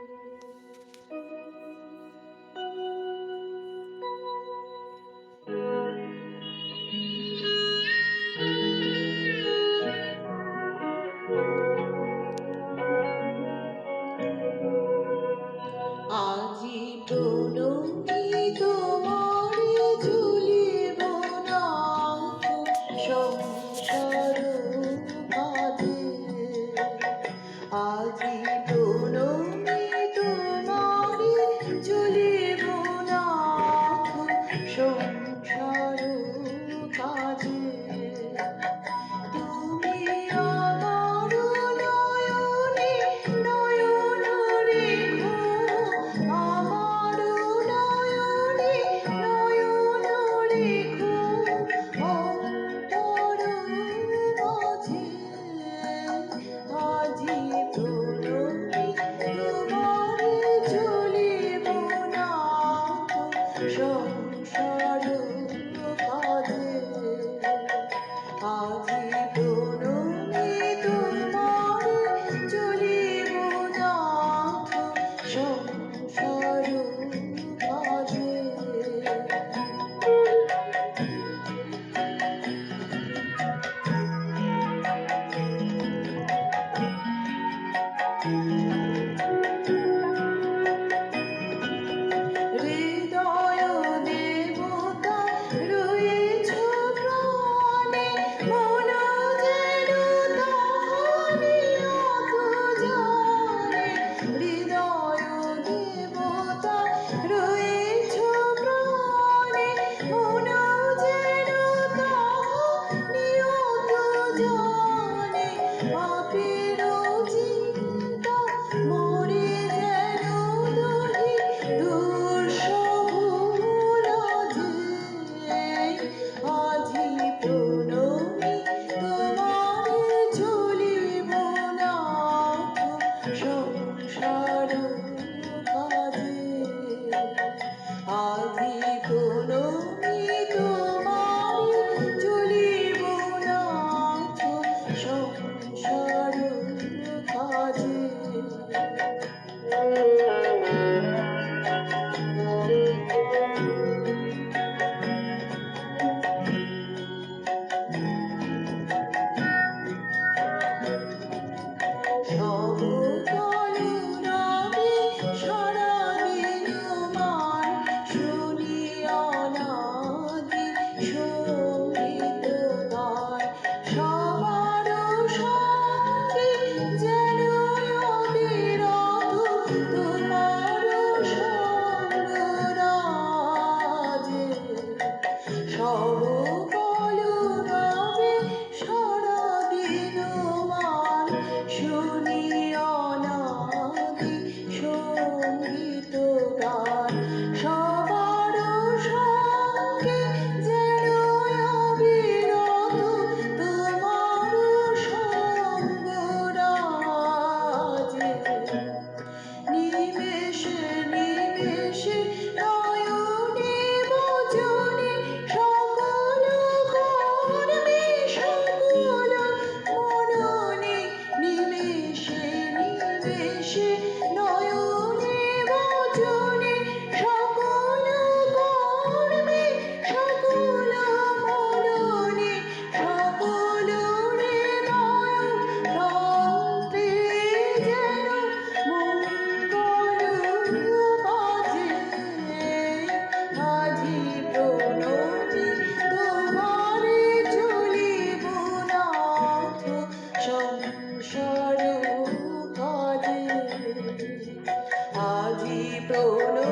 আজি প্রণতি তোমারে ঝুলিব না সংসার কাঁধে। আজি প্রণতি তোমারে ঝুলিব না সংসার কাঁধে। তুমি আমার নয়নে নয়ন রেখো, আমার নয়নে নয়ন রেখো অন্তর মাঝে। আজি প্রণতি তোমারে ঝুলিব না সংসার কাঁধে। আজি প্রণতি তোমারে ঝুলিব না সংসার কাঁধে। হৃদয় দেবতা রয়েছ প্রাণে, মন যেন তাহারি অত জানে। হৃদয় দেবতা রয়েছ প্রাণে, মন যেন তাহারি অত জানে। পাপের চিন্তা মরে যেন দহি আজি প্রণতি তোমারে ঝুলিব না সংসার কাঁধে। আজি প্রণতি তোমারে ঝুলিব না সংসার কাঁধে। কলরবে সারাদিন মান শুনি অনাদি সঙ্গীত গান। সবার সঙ্গে যেন অবিরত তোমার সঙ্গ রাজে। কলরবে সারাদিন মান শুনি অনাদি সঙ্গীত গান। সবার সঙ্গে যেন অবিরত তোমার সঙ্গ রাজে। নিমেষে নিমেষে নয়নে বচনে সকল কর্মে সকল মননে। নিমেষে নিমেষে নয়নে বচনে সকল কর্মে সকল মননে। সকল হৃদয় তন্ত্রে যেন মঙ্গল বাজে। আজি প্রণতি তোমারে ঝুলিব না সংসার কাঁধে। আজি প্রণতি